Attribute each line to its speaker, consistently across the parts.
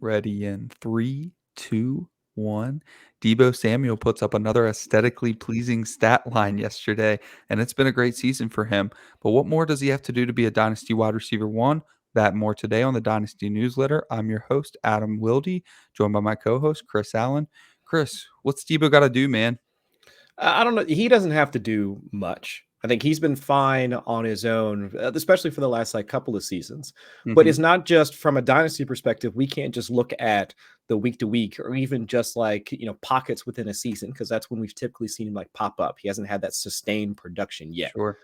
Speaker 1: Ready in 3, 2, 1. Deebo Samuel puts up another aesthetically pleasing stat line yesterday, and it's been a great season for him. But what more does he have to do to be a Dynasty wide receiver one? That and more today on the Dynasty Newsletter. I'm your host, Adam Wilde, joined by my co host, Chris Allen. Chris, what's Deebo got to do, man?
Speaker 2: I don't know. He doesn't have to do much. I think he's been fine on his own, especially for the last couple of seasons. But
Speaker 1: Hmm.
Speaker 2: it's not just from a dynasty perspective. We can't just look at the week to week or even just pockets within a season, because that's when we've typically seen him pop up. He hasn't had that sustained production yet.
Speaker 1: Sure.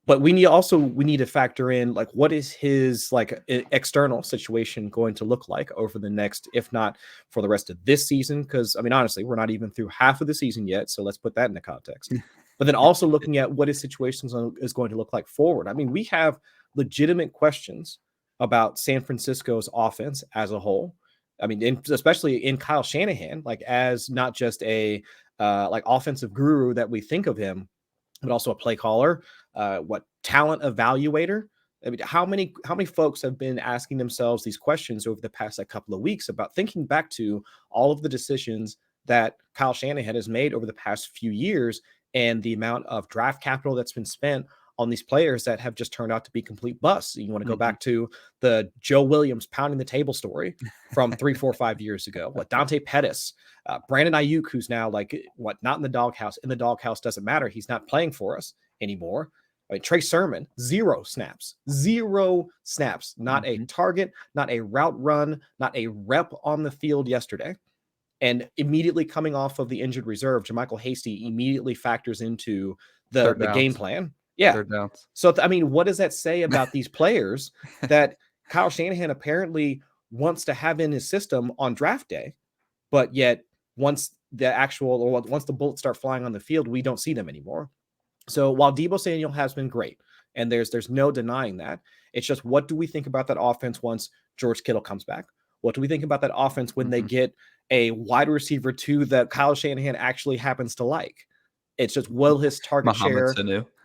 Speaker 2: But we need to factor in what is his external situation going to look like over the next, if not for the rest of this season, because I mean honestly we're not even through half of the season yet, so let's put that into context. But then also looking at what his situation is going to look like forward. I mean, we have legitimate questions about San Francisco's offense as a whole. I mean, especially in Kyle Shanahan, as not just a offensive guru that we think of him, but also a play caller, talent evaluator. I mean, how many folks have been asking themselves these questions over the past couple of weeks about thinking back to all of the decisions that Kyle Shanahan has made over the past few years and the amount of draft capital that's been spent on these players that have just turned out to be complete busts. You want to go back to the Joe Williams pounding the table story from 3, 4, 5 years ago. What Dante Pettis, Brandon Ayuk, who's now not in the doghouse. In the doghouse doesn't matter. He's not playing for us anymore. I mean, Trey Sermon, 0 snaps, not a target, not a route run, not a rep on the field yesterday. And immediately coming off of the injured reserve, JaMychal Hasty immediately factors into the game plan. Yeah. So, I mean, what does that say about these players that Kyle Shanahan apparently wants to have in his system on draft day, but yet once the bullets start flying on the field, we don't see them anymore. So while Deebo Samuel has been great, and there's no denying that, it's just, what do we think about that offense once George Kittle comes back? What do we think about that offense when they get a wide receiver 2 that Kyle Shanahan actually happens to like? It's just, will his target share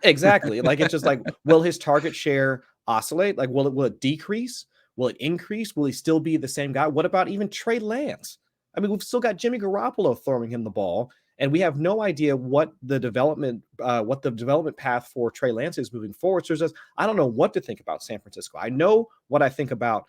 Speaker 2: exactly it's just will his target share oscillate? Will it decrease? Will it increase? Will he still be the same guy? What about even Trey Lance? I mean, we've still got Jimmy Garoppolo throwing him the ball, and we have no idea what the development path for Trey Lance is moving forward. So just, I don't know what to think about San Francisco. I know what I think about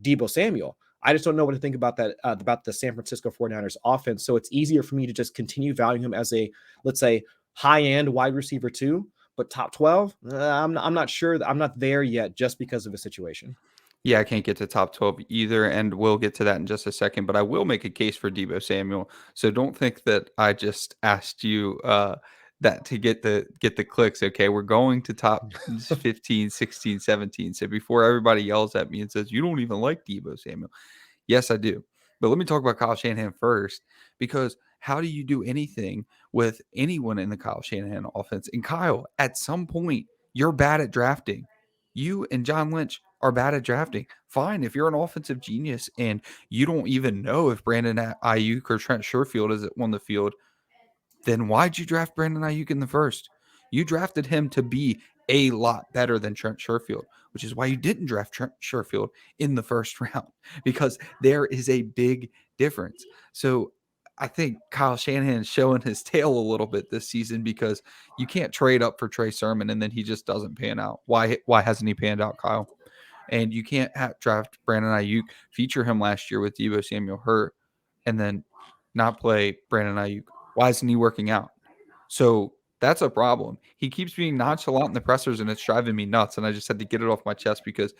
Speaker 2: Deebo Samuel. I just don't know what to think about that about the San Francisco 49ers offense. So it's easier for me to just continue valuing him as a, let's say, high-end wide receiver 2, but top 12, I'm not sure. I'm not there yet just because of a situation.
Speaker 1: Yeah, I can't get to top 12 either, and we'll get to that in just a second, but I will make a case for Deebo Samuel. So don't think that I just asked you that to get the clicks. Okay, we're going to top 15, 16, 17. So before everybody yells at me and says, you don't even like Deebo Samuel. Yes, I do. But let me talk about Kyle Shanahan first, because how do you do anything with anyone in the Kyle Shanahan offense? And Kyle, at some point, you're bad at drafting. You and John Lynch are bad at drafting. Fine, if you're an offensive genius and you don't even know if Brandon Ayuk or Trent Sherfield is on the field, then why'd you draft Brandon Ayuk in the first? You drafted him to be a lot better than Trent Sherfield, which is why you didn't draft Trent Sherfield in the first round, because there is a big difference. So I think Kyle Shanahan is showing his tail a little bit this season, because you can't trade up for Trey Sermon and then he just doesn't pan out. Why hasn't he panned out, Kyle? And you can't draft Brandon Ayuk, feature him last year with Deebo Samuel hurt, and then not play Brandon Ayuk. Why isn't he working out? So that's a problem. He keeps being nonchalant in the pressers, and it's driving me nuts. And I just had to get it off my chest, because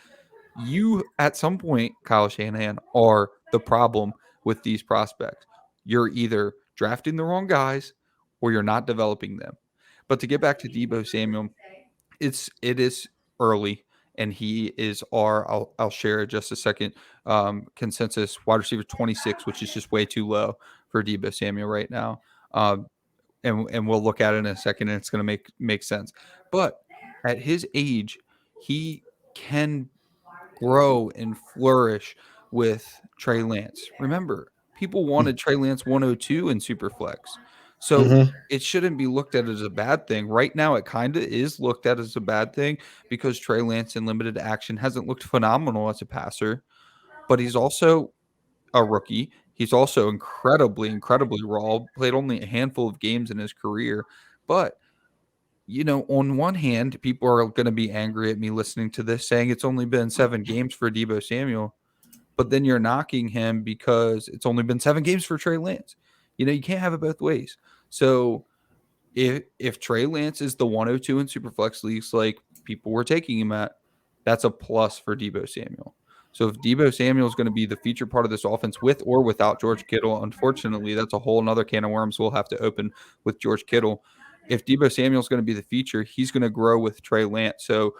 Speaker 1: you, at some point, Kyle Shanahan, are the problem with these prospects. You're either drafting the wrong guys or you're not developing them. But to get back to Deebo Samuel, it is early, and he is I'll share just a second, consensus wide receiver 26, which is just way too low for Deebo Samuel right now. And we'll look at it in a second, and it's going to make sense. But at his age, he can grow and flourish with Trey Lance. Remember, people wanted Trey Lance 102 in Superflex. So it shouldn't be looked at as a bad thing. Right now, it kind of is looked at as a bad thing, because Trey Lance in limited action hasn't looked phenomenal as a passer, but he's also a rookie. He's also incredibly raw, played only a handful of games in his career. But, on one hand, people are going to be angry at me listening to this saying it's only been 7 games for Deebo Samuel, but then you're knocking him because it's only been 7 games for Trey Lance. You can't have it both ways. So if Trey Lance is the 102 in Superflex leagues like people were taking him at, that's a plus for Deebo Samuel. So if Deebo Samuel is going to be the feature part of this offense with or without George Kittle, unfortunately, that's a whole nother can of worms we'll have to open with George Kittle. If Deebo Samuel is going to be the feature, he's going to grow with Trey Lance. So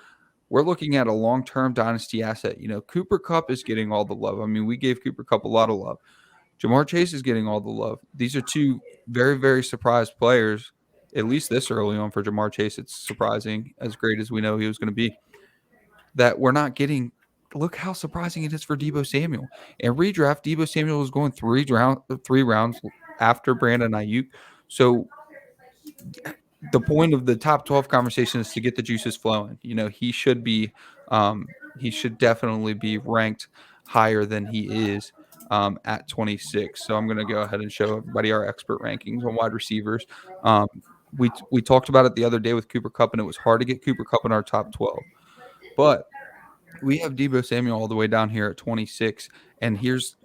Speaker 1: we're looking at a long-term dynasty asset. Cooper Kupp is getting all the love. I mean, we gave Cooper Kupp a lot of love. Jamar Chase is getting all the love. These are two very, very surprised players, at least this early on for Jamar Chase. It's surprising, as great as we know he was going to be, that we're not getting. Look how surprising it is for Deebo Samuel. And redraft, Deebo Samuel was going 3 rounds after Brandon Ayuk. So the point of the top 12 conversation is to get the juices flowing. He should definitely be ranked higher than he is at 26. So I'm going to go ahead and show everybody our expert rankings on wide receivers. We talked about it the other day with Cooper Kupp, and it was hard to get Cooper Kupp in our top 12. But we have Deebo Samuel all the way down here at 26. And here's,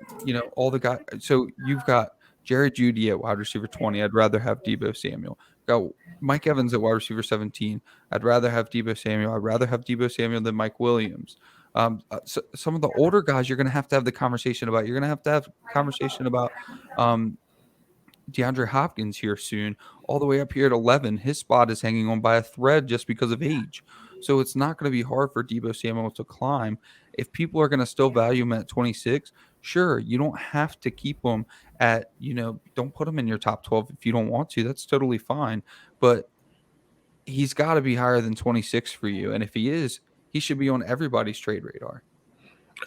Speaker 1: all the guys. So you've got Jerry Jeudy at wide receiver 20. I'd rather have Deebo Samuel. Got Mike Evans at wide receiver 17. I'd rather have Deebo Samuel. I'd rather have Deebo Samuel than Mike Williams. So some of the older guys you're going to have the conversation about. You're going to have conversation about DeAndre Hopkins here soon, all the way up here at 11. His spot is hanging on by a thread just because of age. So it's not going to be hard for Deebo Samuel to climb. If people are going to still value him at 26, sure, you don't have to keep him at, don't put him in your top 12 if you don't want to. That's totally fine. But he's got to be higher than 26 for you. And if he is, he should be on everybody's trade radar.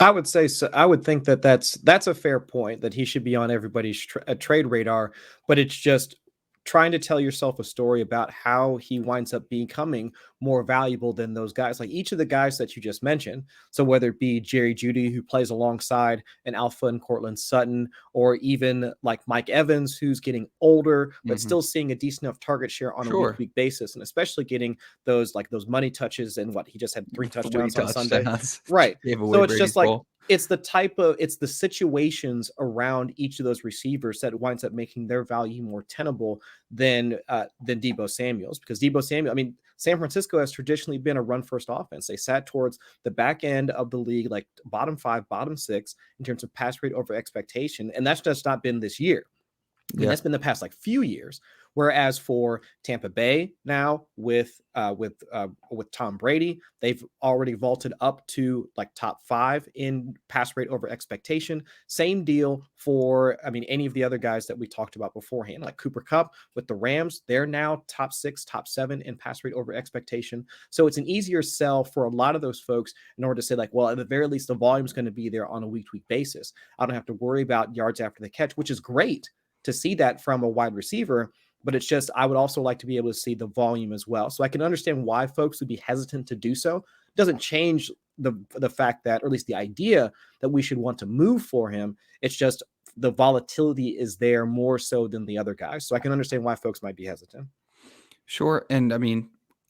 Speaker 2: I would say so. I would think that that's a fair point, that he should be on everybody's trade radar, but it's just trying to tell yourself a story about how he winds up becoming more valuable than those guys. Like each of the guys that you just mentioned. So whether it be Jerry Jeudy, who plays alongside an alpha and Cortland Sutton, or even like Mike Evans, who's getting older, but still seeing a decent enough target share on a week-to-week basis, and especially getting those money touches. And he just had 3 touchdowns on Sunday. Right. So it's just like, it's the situations around each of those receivers that winds up making their value more tenable than Deebo Samuel's, because Deebo Samuel, I mean, San Francisco has traditionally been a run first offense. They sat towards the back end of the league, like bottom 5, bottom 6 in terms of pass rate over expectation. And that's just not been this year. I mean, that's been the past few years. Whereas for Tampa Bay now with Tom Brady, they've already vaulted up to top 5 in pass rate over expectation. Same deal for, any of the other guys that we talked about beforehand, like Cooper Kupp with the Rams. They're now top 6, top 7 in pass rate over expectation. So it's an easier sell for a lot of those folks in order to say well, at the very least, the volume is going to be there on a week-to-week basis. I don't have to worry about yards after the catch, which is great to see that from a wide receiver. But it's just, I would also like to be able to see the volume as well. So I can understand why folks would be hesitant to do so. It doesn't change the fact that, or at least the idea that we should want to move for him. It's just the volatility is there more so than the other guys. So I can understand why folks might be hesitant.
Speaker 1: Sure. And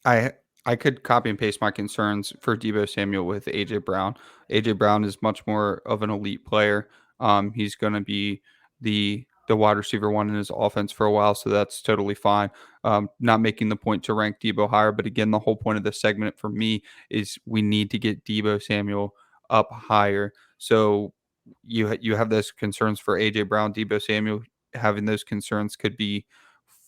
Speaker 1: I could copy and paste my concerns for Deebo Samuel with AJ Brown. AJ Brown is much more of an elite player. He's going to be the wide receiver 1 in his offense for a while, so that's totally fine. Not making the point to rank Deebo higher, but again, the whole point of this segment for me is we need to get Deebo Samuel up higher. So you have those concerns for AJ Brown, Deebo Samuel. Having those concerns could be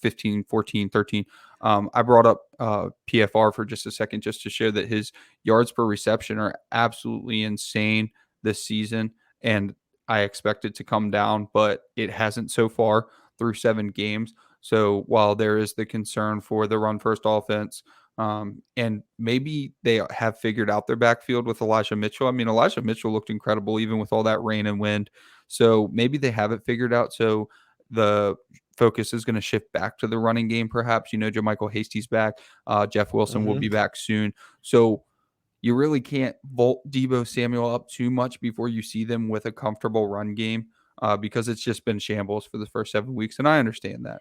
Speaker 1: 15, 14, 13. I brought up PFR for just a second just to show that his yards per reception are absolutely insane this season, and I expect it to come down, but it hasn't so far through 7 games. So while there is the concern for the run first offense, and maybe they have figured out their backfield with Elijah Mitchell. I mean, Elijah Mitchell looked incredible even with all that rain and wind. So maybe they have it figured out. So the focus is going to shift back to the running game, perhaps. JaMychal Hasty's back. Jeff Wilson will be back soon. So you really can't vault Deebo Samuel up too much before you see them with a comfortable run game. because it's just been shambles for the first 7 weeks, and I understand that.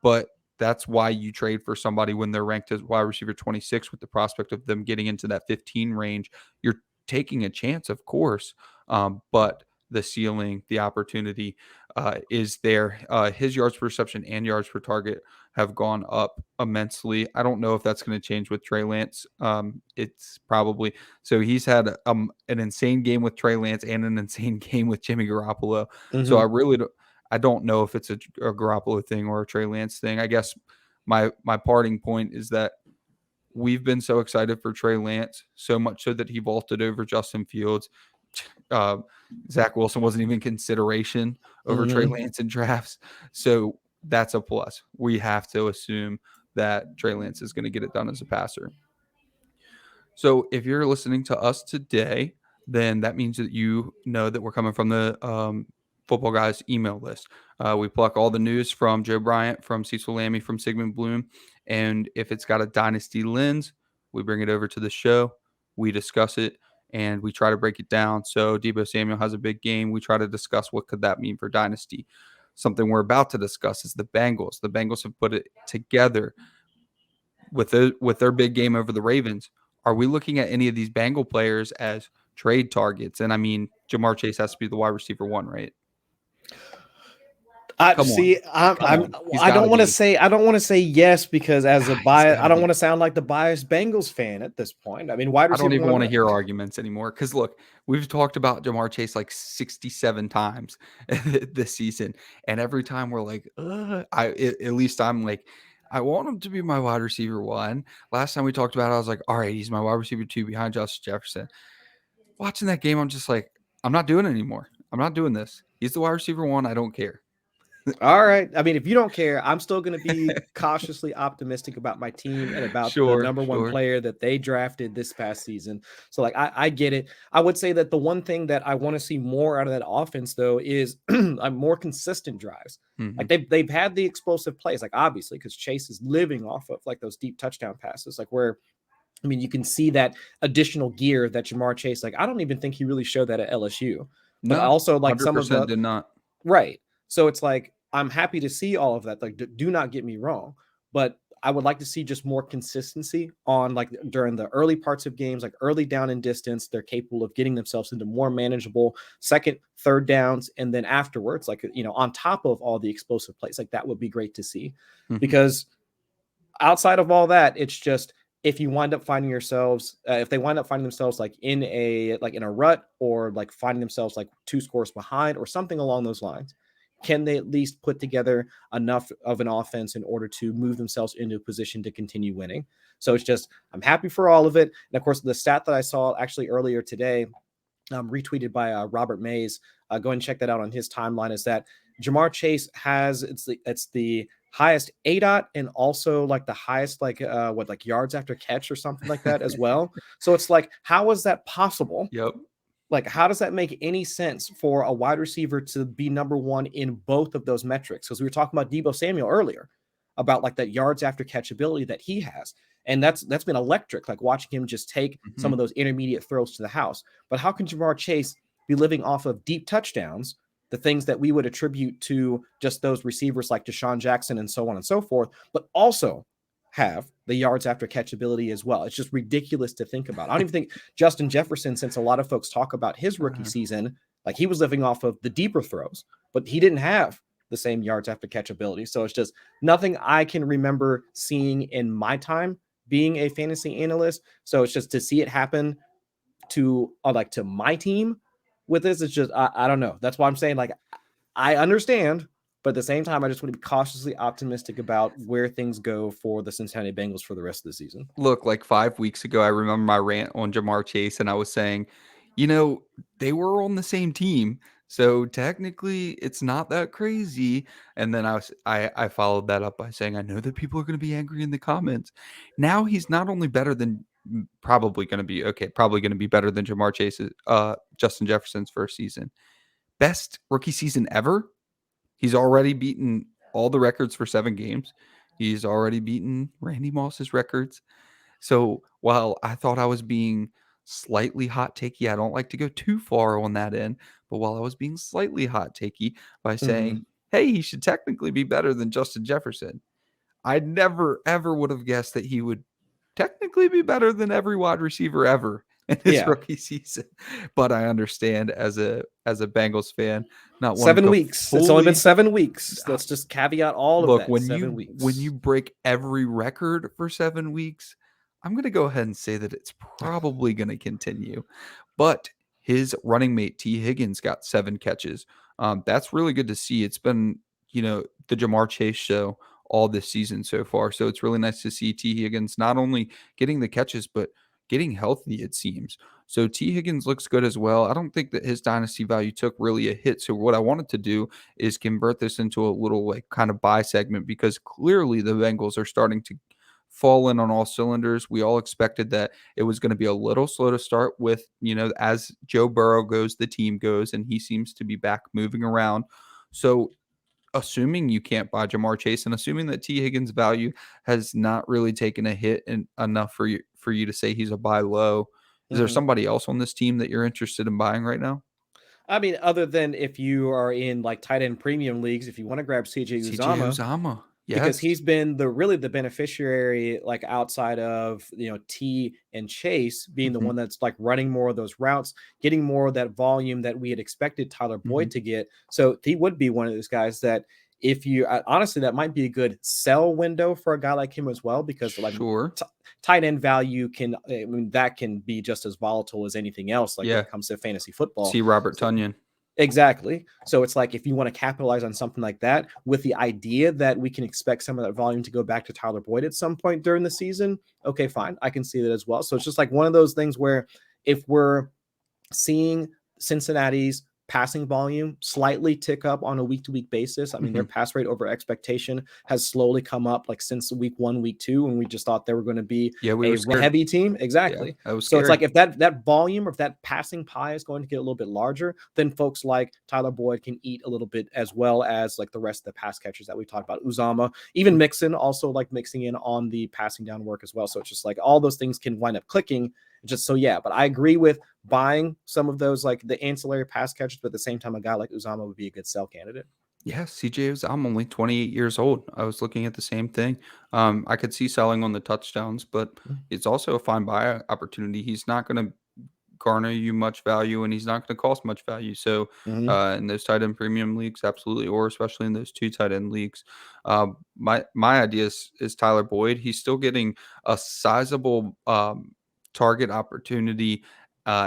Speaker 1: But that's why you trade for somebody when they're ranked as wide receiver 26 with the prospect of them getting into that 15 range. You're taking a chance, of course, but the ceiling, the opportunity is there. His yards per reception and yards per target have gone up immensely. I don't know if that's going to change with Trey Lance. It's probably so. He's had an insane game with Trey Lance and an insane game with Jimmy Garoppolo. So I don't know if it's a Garoppolo thing or a Trey Lance thing. I guess my parting point is that we've been so excited for Trey Lance, so much so that he vaulted over Justin Fields. Zach Wilson wasn't even consideration over Trey Lance in drafts. So that's a plus. We have to assume that Trey Lance is going to get it done as a passer. So if you're listening to us today, then that means that you know that we're coming from the Football Guys email list. We pluck all the news from Joe Bryant, from Cecil Lammey, from Sigmund Bloom. And if it's got a dynasty lens, we bring it over to the show. We discuss it and we try to break it down. So Deebo Samuel has a big game. We try to discuss what could that mean for dynasty. Something we're about to discuss is the Bengals. The Bengals have put it together with their big game over the Ravens. Are we looking at any of these Bengal players as trade targets? And I mean, Jamar Chase has to be the wide receiver 1, right?
Speaker 2: I
Speaker 1: Come on.
Speaker 2: I don't want to say yes because as a bias, I don't want to sound like the biased Bengals fan at this point. I mean, wide receiver.
Speaker 1: I don't even want to hear arguments anymore because look, we've talked about Jamar Chase like 67 times this season, and every time we're like, at least I'm like, I want him to be my wide receiver 1. Last time we talked about it, I was like, all right, he's my wide receiver 2 behind Justin Jefferson. Watching that game, I'm just like, I'm not doing it anymore. I'm not doing this. He's the wide receiver 1. I don't care.
Speaker 2: All right. I mean, if you don't care, I'm still going to be cautiously optimistic about my team and about the number one player that they drafted this past season. So, like, I get it. I would say that the one thing that I want to see more out of that offense, though, is more consistent drives. Like they've had the explosive plays, like obviously, because Chase is living off of like those deep touchdown passes, like where. I mean, you can see that additional gear that Jamar Chase, like, I don't even think he really showed that at LSU. But also, like, some of the
Speaker 1: did not.
Speaker 2: Right. So it's like, I'm happy to see all of that. Like, do not get me wrong, but I would like to see just more consistency on like during the early parts of games, like early down in distance, they're capable of getting themselves into more manageable second, third downs. And then afterwards, like, you know, on top of all the explosive plays, like that would be great to see because outside of all that, it's just, if you wind up finding yourselves, if they wind up finding themselves like in a rut or like finding themselves like 2 scores behind or something along those lines, can they at least put together enough of an offense in order to move themselves into a position to continue winning? So it's just, I'm happy for all of it. And of course, the stat that I saw actually earlier today, retweeted by Robert Mays, go ahead and check that out on his timeline, is that Jamar Chase has, it's the highest ADOT and also like the highest like yards after catch or something like that as well. So it's like, how is that possible?
Speaker 1: Yep.
Speaker 2: Like, how does that make any sense for a wide receiver to be number 1 in both of those metrics? Because we were talking about Deebo Samuel earlier about like that yards after catch ability that he has. And that's been electric, like watching him just take some of those intermediate throws to the house. But how can Jamar Chase be living off of deep touchdowns, the things that we would attribute to just those receivers like Deshaun Jackson and so on and so forth, but also have the yards after catch ability as well? It's just ridiculous to think about. I don't even think Justin Jefferson, since a lot of folks talk about his rookie season, like he was living off of the deeper throws, but he didn't have the same yards after catch ability. So it's just nothing I can remember seeing in my time being a fantasy analyst. So it's just to see it happen to to my team with this, it's just, I don't know. That's why I'm saying, like, I understand, but at the same time, I just want to be cautiously optimistic about where things go for the Cincinnati Bengals for the rest of the season.
Speaker 1: Look, like 5 weeks ago, I remember my rant on Jamar Chase, and I was saying, you know, they were on the same team, so technically it's not that crazy. And then I followed that up by saying, I know that people are going to be angry in the comments. Now he's not only better than probably going to be better than Jamar Chase's, Justin Jefferson's first season, best rookie season ever. He's already beaten all the records for 7 games. He's already beaten Randy Moss's records. So while I thought I was being slightly hot takey, I don't like to go too far on that end, but while I was being slightly hot takey by saying,
Speaker 2: Mhm.
Speaker 1: hey, he should technically be better than Justin Jefferson, I never ever would have guessed that he would technically be better than every wide receiver ever in his
Speaker 2: Yeah.
Speaker 1: rookie season. But I understand as a Bengals fan not wanting
Speaker 2: 7
Speaker 1: to
Speaker 2: weeks. It's only been
Speaker 1: fully
Speaker 2: 7 weeks. Let's just caveat all of
Speaker 1: look,
Speaker 2: that.
Speaker 1: when
Speaker 2: 7
Speaker 1: you
Speaker 2: weeks.
Speaker 1: break every record for 7 weeks, I'm gonna go ahead and say that it's probably gonna continue. But his running mate T. Higgins got 7 catches. That's really good to see. It's been, the Jamar Chase show all this season so far. So it's really nice to see T. Higgins not only getting the catches, but getting healthy, it seems. So T. Higgins looks good as well. I don't think that his dynasty value took really a hit. So what I wanted to do is convert this into a little like kind of buy segment because clearly the Bengals are starting to fall in on all cylinders. We all expected that it was going to be a little slow to start with, as Joe Burrow goes, the team goes, and he seems to be back moving around. So assuming you can't buy Jamar Chase and assuming that T. Higgins' value has not really taken a hit enough for you to say he's a buy low, is there
Speaker 2: Mhm.
Speaker 1: somebody else on this team that you're interested in buying right now?
Speaker 2: I mean, other than if you are in like tight end premium leagues, if you want to grab CJ
Speaker 1: CJ
Speaker 2: Uzama,
Speaker 1: Uzama.
Speaker 2: because
Speaker 1: Yes.
Speaker 2: he's been the beneficiary, like outside of T and Chase being the
Speaker 1: Hmm.
Speaker 2: one that's like running more of those routes, getting more of that volume that we had expected Tyler
Speaker 1: Hmm.
Speaker 2: Boyd to get. So he would be one of those guys that if you honestly, that might be a good sell window for a guy like him as well, because like
Speaker 1: Sure.
Speaker 2: tight end value can, I mean, that can be just as volatile as anything else, like when
Speaker 1: Yeah.
Speaker 2: it comes to fantasy football.
Speaker 1: See Robert
Speaker 2: So
Speaker 1: Tunyon.
Speaker 2: exactly. So it's like if you want to capitalize on something like that with the idea that we can expect some of that volume to go back to Tyler Boyd at some point during the season, okay, fine. I can see that as well. So it's just like one of those things where if we're seeing Cincinnati's passing volume slightly tick up on a week to week basis. I mean, their
Speaker 1: Hmm.
Speaker 2: pass rate over expectation has slowly come up like since week 1, week 2, and we just thought they were going to be
Speaker 1: Yeah, we were
Speaker 2: a run
Speaker 1: scared.
Speaker 2: heavy team.
Speaker 1: Yeah,
Speaker 2: Exactly.
Speaker 1: that was
Speaker 2: So it's
Speaker 1: scary.
Speaker 2: like if that volume or if that passing pie is going to get a little bit larger, then folks like Tyler Boyd can eat a little bit as well as like the rest of the pass catchers that we talked about. Uzama, even Mixon also like mixing in on the passing down work as well. So it's just like all those things can wind up clicking. Just so yeah, but I agree with buying some of those like the ancillary pass catchers, but at the same time, a guy like Uzama would be a good sell candidate.
Speaker 1: Yeah, CJ was I'm only 28 years old. I was looking at the same thing. I could see selling on the touchdowns, but it's also a fine buy opportunity. He's not going to garner you much value and he's not going to cost much value. So,
Speaker 2: Mm-hmm.
Speaker 1: in those tight end premium leagues, absolutely, or especially in those two tight end leagues, my idea is Tyler Boyd. He's still getting a sizable target opportunity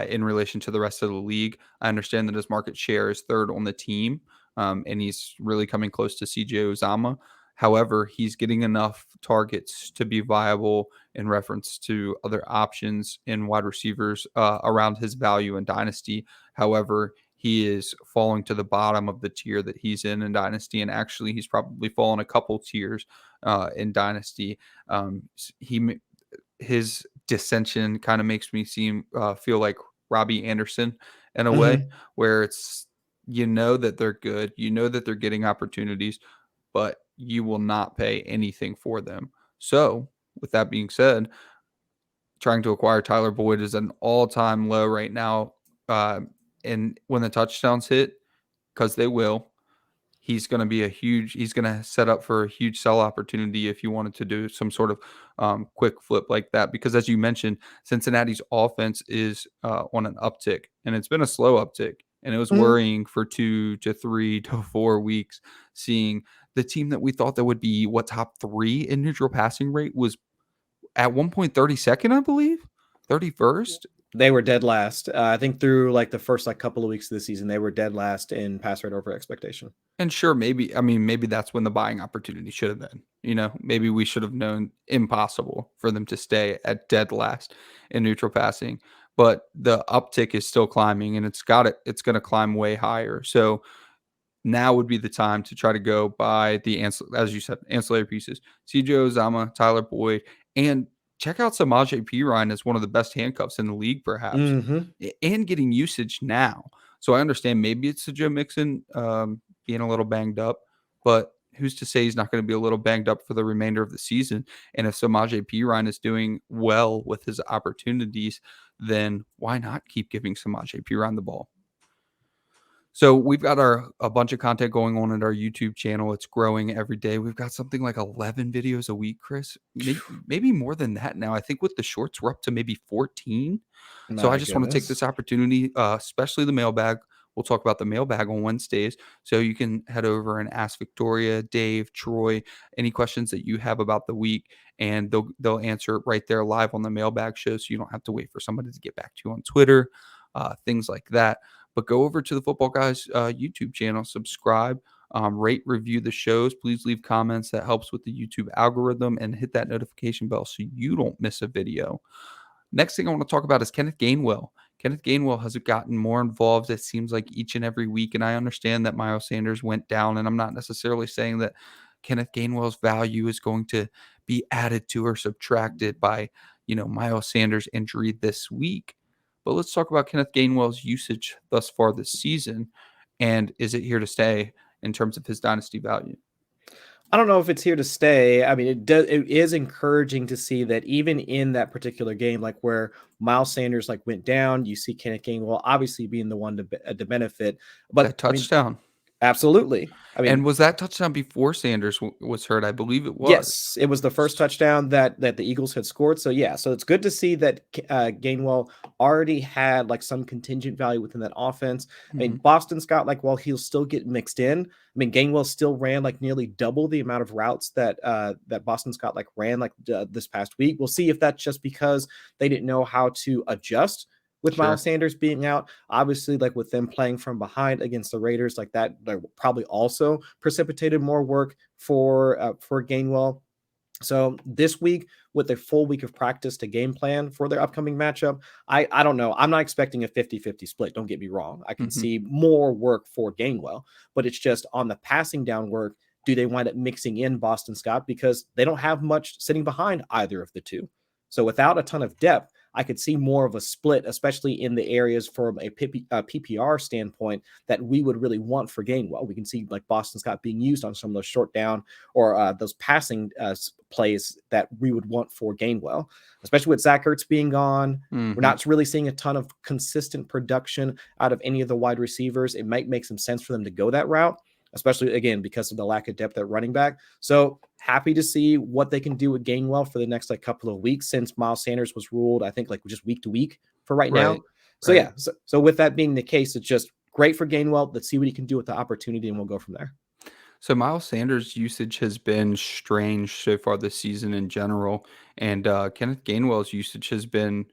Speaker 1: in relation to the rest of the league. I understand that his market share is third on the team, and he's really coming close to CJ Uzama. However, he's getting enough targets to be viable in reference to other options in wide receivers around his value in Dynasty. However, he is falling to the bottom of the tier that he's in Dynasty, and actually, he's probably fallen a couple tiers in Dynasty. He his dissension kind of makes me feel like Robbie Anderson in a way,
Speaker 2: Mm-hmm.
Speaker 1: where it's that they're good, that they're getting opportunities, but you will not pay anything for them. So, with that being said, trying to acquire Tyler Boyd is an all-time low right now. And when the touchdowns hit, because they will, he's going to set up for a huge sell opportunity if you wanted to do some sort of quick flip like that. Because as you mentioned, Cincinnati's offense is on an uptick, and it's been a slow uptick. And it was
Speaker 2: Mm-hmm.
Speaker 1: worrying for 2 to 3 to 4 weeks, seeing the team that we thought that would be top 3 in neutral passing rate was at one point 32nd, I believe, 31st.
Speaker 2: They were dead last. I think through like the first like couple of weeks of the season, they were dead last in pass rate over expectation.
Speaker 1: And sure, maybe that's when the buying opportunity should have been. Maybe we should have known impossible for them to stay at dead last in neutral passing. But the uptick is still climbing, and it's going to climb way higher. So now would be the time to try to go buy as you said, ancillary pieces. CJ Uzama, Tyler Boyd, and check out Samaje Perine as one of the best handcuffs in the league, perhaps,
Speaker 2: Mm-hmm.
Speaker 1: and getting usage now. So I understand maybe it's the Joe Mixon being a little banged up, but who's to say he's not going to be a little banged up for the remainder of the season? And if Samaje Perine is doing well with his opportunities, then why not keep giving Samaje Perine the ball? So we've got a bunch of content going on at our YouTube channel. It's growing every day. We've got something like 11 videos a week, Chris. Maybe more than that now. I think with the shorts, we're up to maybe 14. So I
Speaker 2: My
Speaker 1: just want to take
Speaker 2: goodness.
Speaker 1: this opportunity, especially the mailbag. We'll talk about the mailbag on Wednesdays. So you can head over and ask Victoria, Dave, Troy, any questions that you have about the week, and they'll answer it right there live on the mailbag show. So you don't have to wait for somebody to get back to you on Twitter, things like that. But go over to the Footballguys YouTube channel, subscribe, rate, review the shows. Please leave comments. That helps with the YouTube algorithm, and hit that notification bell so you don't miss a video. Next thing I want to talk about is Kenneth Gainwell. Kenneth Gainwell has gotten more involved, it seems like, each and every week. And I understand that Miles Sanders went down, and I'm not necessarily saying that Kenneth Gainwell's value is going to be added to or subtracted by, Miles Sanders' injury this week. But let's talk about Kenneth Gainwell's usage thus far this season. And is it here to stay in terms of his dynasty value?
Speaker 2: I don't know if it's here to stay. I mean, it is encouraging to see that even in that particular game, like where Miles Sanders went down, you see Kenneth Gainwell obviously being the one to benefit. But
Speaker 1: That touchdown.
Speaker 2: Absolutely.
Speaker 1: And was that touchdown before Sanders was hurt? I believe it was.
Speaker 2: Yes, it was the first touchdown that the Eagles had scored. So yeah, so it's good to see that Gainwell already had some contingent value within that offense. I mean, Boston Scott, while he'll still get mixed in, I mean, Gainwell still ran nearly double the amount of routes that Boston Scott ran this past week. We'll see if that's just because they didn't know how to adjust with
Speaker 1: Sure.
Speaker 2: Miles Sanders being out. Obviously, with them playing from behind against the Raiders, that probably also precipitated more work for Gainwell. So this week, with a full week of practice to game plan for their upcoming matchup, I don't know. I'm not expecting a 50-50 split. Don't get me wrong. I can see more work for Gainwell, but it's just on the passing down work. Do they wind up mixing in Boston Scott? Because they don't have much sitting behind either of the two. So without a ton of depth, I could see more of a split, especially in the areas from a PPR standpoint that we would really want for Gainwell. We can see Boston Scott being used on some of those short down or those passing plays that we would want for Gainwell, especially with Zach Ertz being gone. We're not really seeing a ton of consistent production out of any of the wide receivers. It might make some sense for them to go that route, especially, again, because of the lack of depth at running back. So happy to see what they can do with Gainwell for the next couple of weeks, since Miles Sanders was ruled, I think, just week to week for right now. So yeah, so with that being the case, it's just great for Gainwell. Let's see what he can do with the opportunity, and we'll go from there.
Speaker 1: So Miles Sanders' usage has been strange so far this season in general, and Kenneth Gainwell's usage has been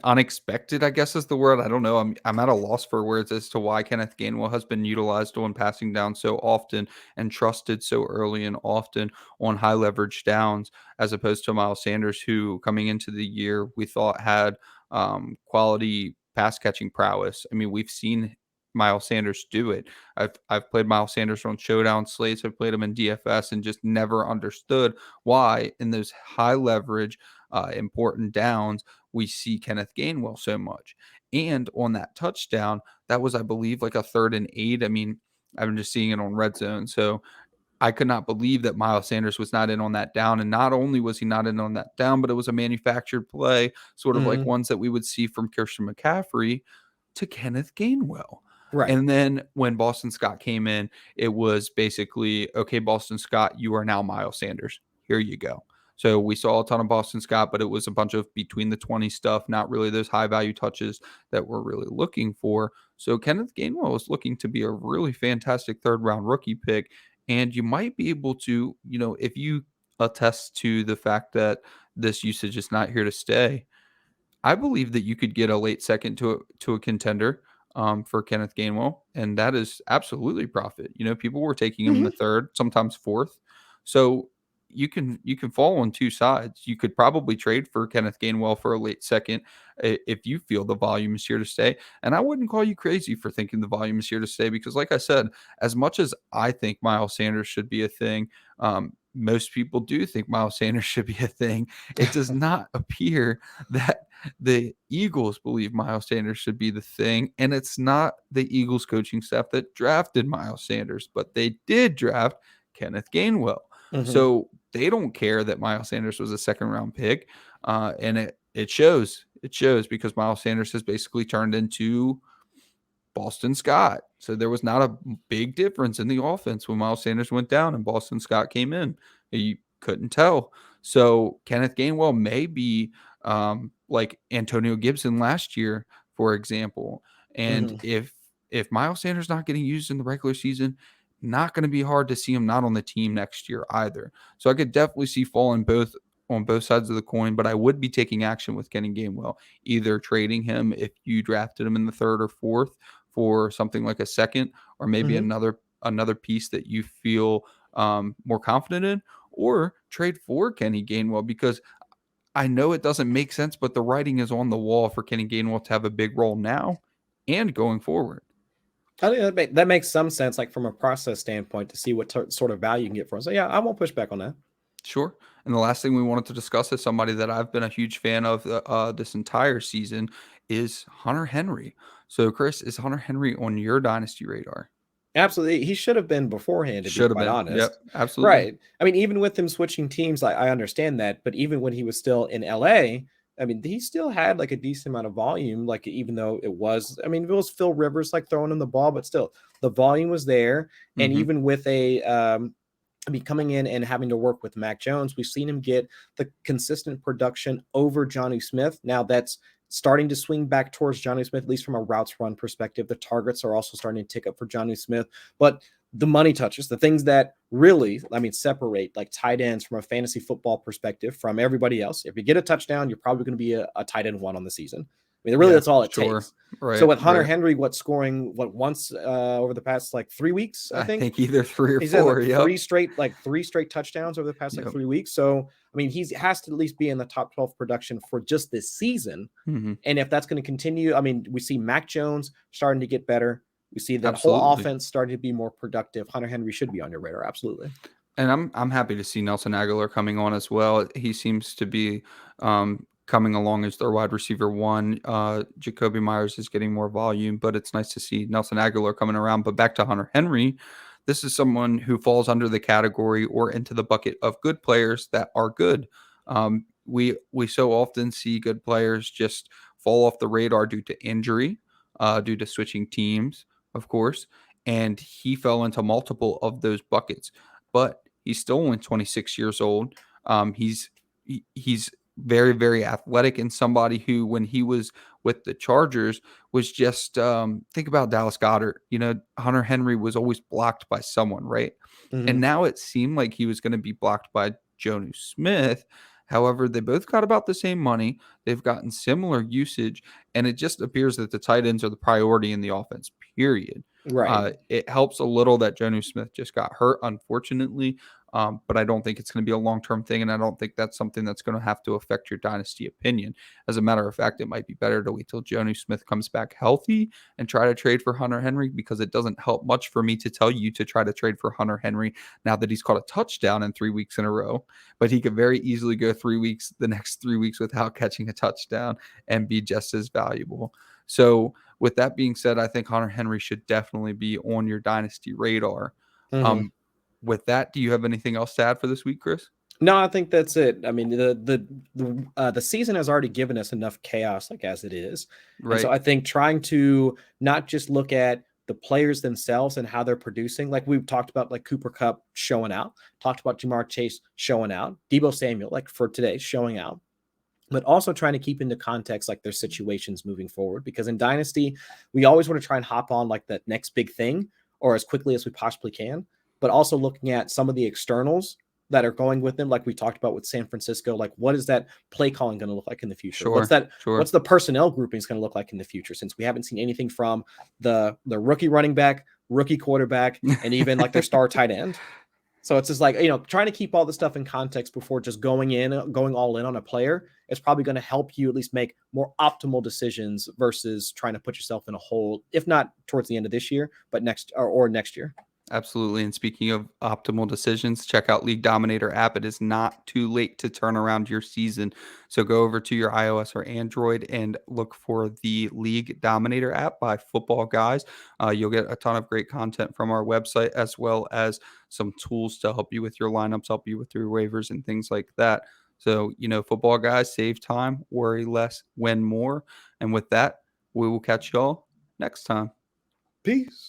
Speaker 1: unexpected, I guess is the word. I don't know. I'm at a loss for words as to why Kenneth Gainwell has been utilized on passing down so often and trusted so early and often on high leverage downs, as opposed to Miles Sanders, who coming into the year we thought had quality pass catching prowess. I mean, we've seen Miles Sanders do it. I've played Miles Sanders on showdown slates. I've played him in DFS and just never understood why in those high leverage important downs we see Kenneth Gainwell so much. And on that touchdown, that was, I believe, a 3rd and 8. I mean, I'm just seeing it on red zone. So I could not believe that Miles Sanders was not in on that down. And not only was he not in on that down, but it was a manufactured play, sort of like ones that we would see from Christian McCaffrey to Kenneth Gainwell.
Speaker 2: Right.
Speaker 1: And then when Boston Scott came in, it was basically, okay, Boston Scott, you are now Miles Sanders. Here you go. So we saw a ton of Boston Scott, but it was a bunch of between the 20 stuff, not really those high value touches that we're really looking for. So Kenneth Gainwell is looking to be a really fantastic 3rd round rookie pick. And you might be able to, if you attest to the fact that this usage is not here to stay, I believe that you could get a late second to a contender for Kenneth Gainwell, and that is absolutely profit. People were taking him in the 3rd, sometimes 4th. So you can fall on two sides. You could probably trade for Kenneth Gainwell for a late second if you feel the volume is here to stay. And I wouldn't call you crazy for thinking the volume is here to stay, because like I said, as much as I think Miles Sanders should be a thing, most people do think Miles Sanders should be a thing. It does not appear that the Eagles believe Miles Sanders should be the thing, and it's not the Eagles coaching staff that drafted Miles Sanders, but they did draft Kenneth Gainwell.
Speaker 2: Mhm.
Speaker 1: So they don't care that Miles Sanders was a second-round pick, and it shows. It shows because Miles Sanders has basically turned into Boston Scott. So there was not a big difference in the offense when Miles Sanders went down and Boston Scott came in. You couldn't tell. So Kenneth Gainwell may be like Antonio Gibson last year, for example. And
Speaker 2: Mhm.
Speaker 1: if Miles Sanders not getting used in the regular season, not going to be hard to see him not on the team next year either. So I could definitely see falling both on both sides of the coin, but I would be taking action with Kenny Gainwell, either trading him if you drafted him in the third or fourth for something like a second, or maybe
Speaker 2: Mhm.
Speaker 1: another piece that you feel more confident in, or trade for Kenny Gainwell, because I know it doesn't make sense, but the writing is on the wall for Kenny Gainwell to have a big role now and going forward.
Speaker 2: I think that makes some sense, like from a process standpoint, to see what sort of value you can get for him. So yeah, I won't push back on that.
Speaker 1: Sure. And the last thing we wanted to discuss is somebody that I've been a huge fan of this entire season is Hunter Henry. So, Chris, is Hunter Henry on your dynasty radar?
Speaker 2: Absolutely. He should have been beforehand, to be
Speaker 1: Should have
Speaker 2: quite
Speaker 1: been. Yep,
Speaker 2: honest.
Speaker 1: absolutely.
Speaker 2: Right. I mean, even with him switching teams, I understand that. But even when he was still in LA, I mean, he still had like a decent amount of volume. Like, even though it was, I mean, it was Phil Rivers like throwing him the ball, but still the volume was there. And
Speaker 1: Hmm.
Speaker 2: even with I mean, coming in and having to work with Mac Jones, we've seen him get the consistent production over Johnny Smith. Now that's starting to swing back towards Johnny Smith, at least from a routes run perspective. The targets are also starting to tick up for Johnny Smith, but the money touches, the things that really, I mean, separate like tight ends from a fantasy football perspective from everybody else. If you get a touchdown, you're probably going to be a tight end one on the season. I mean, really,
Speaker 1: Yeah,
Speaker 2: that's all it
Speaker 1: sure.
Speaker 2: takes. So
Speaker 1: Right,
Speaker 2: with Hunter
Speaker 1: right.
Speaker 2: Henry, scoring once over the past like 3 weeks, I
Speaker 1: I
Speaker 2: think
Speaker 1: think either 3 or
Speaker 2: he's had
Speaker 1: 4.
Speaker 2: like
Speaker 1: Yep.
Speaker 2: three straight touchdowns over the past like
Speaker 1: Yep.
Speaker 2: 3 weeks. So I mean, he has to at least be in the top 12 production for just this season.
Speaker 1: Hmm.
Speaker 2: And if that's going to continue, I mean, we see Mac Jones starting to get better. We see that whole
Speaker 1: Absolutely.
Speaker 2: offense starting to be more productive. Hunter Henry should be on your radar. Absolutely.
Speaker 1: And I'm happy to see Nelson Aguilar coming on as well. He seems to be coming along as their wide receiver one. Jacoby Myers is getting more volume, but it's nice to see Nelson Aguilar coming around. But back to Hunter Henry, this is someone who falls under the category or into the bucket of good players that are good. We so often see good players just fall off the radar due to injury, due to switching teams, of course. And he fell into multiple of those buckets, but he's still only 26 years old. He's very, very athletic, and somebody who, when he was with the Chargers, was just think about Dallas Goedert. Hunter Henry was always blocked by someone, right? And
Speaker 2: Mm-hmm.
Speaker 1: now it seemed like he was going to be blocked by Jonnu Smith. However, they both got about the same money. They've gotten similar usage, and it just appears that the tight ends are the priority in the offense, period.
Speaker 2: Right.
Speaker 1: It helps a little that Jonnu Smith just got hurt, unfortunately, but I don't think it's going to be a long-term thing, and I don't think that's something that's going to have to affect your dynasty opinion. As a matter of fact, it might be better to wait till Jonnu Smith comes back healthy and try to trade for Hunter Henry, because it doesn't help much for me to tell you to try to trade for Hunter Henry now that he's caught a touchdown in 3 weeks in a row. But he could very easily go the next 3 weeks without catching a touchdown and be just as valuable. So with that being said, I think Hunter Henry should definitely be on your dynasty radar.
Speaker 2: Mm-hmm.
Speaker 1: Um, with that, do you have anything else to add for this week, Chris?
Speaker 2: No, I think that's it. I mean, the season has already given us enough chaos, like as it is, and so
Speaker 1: Right.
Speaker 2: I think trying to not just look at the players themselves and how they're producing, like we've talked about, like Cooper Kupp showing out, talked about Jamar Chase showing out, Deebo Samuel, like for today, showing out, but also trying to keep into context like their situations moving forward. Because in Dynasty, we always want to try and hop on like that next big thing or as quickly as we possibly can, but also looking at some of the externals that are going with them, like we talked about with San Francisco. Like, what is that play calling going to look like in the future?
Speaker 1: Sure.
Speaker 2: What's
Speaker 1: Sure.
Speaker 2: the personnel groupings going to look like in the future? Since we haven't seen anything from the rookie running back, rookie quarterback, and even like their star tight end. So it's just like, trying to keep all this stuff in context before just going all in on a player. It's probably going to help you at least make more optimal decisions versus trying to put yourself in a hole, if not towards the end of this year, but next year.
Speaker 1: Absolutely. And speaking of optimal decisions, check out League Dominator app. It is not too late to turn around your season. So go over to your iOS or Android and look for the League Dominator app by Footballguys. You'll get a ton of great content from our website, as well as some tools to help you with your lineups, help you with your waivers and things like that. So, Footballguys, save time, worry less, win more. And with that, we will catch y'all next time.
Speaker 2: Peace.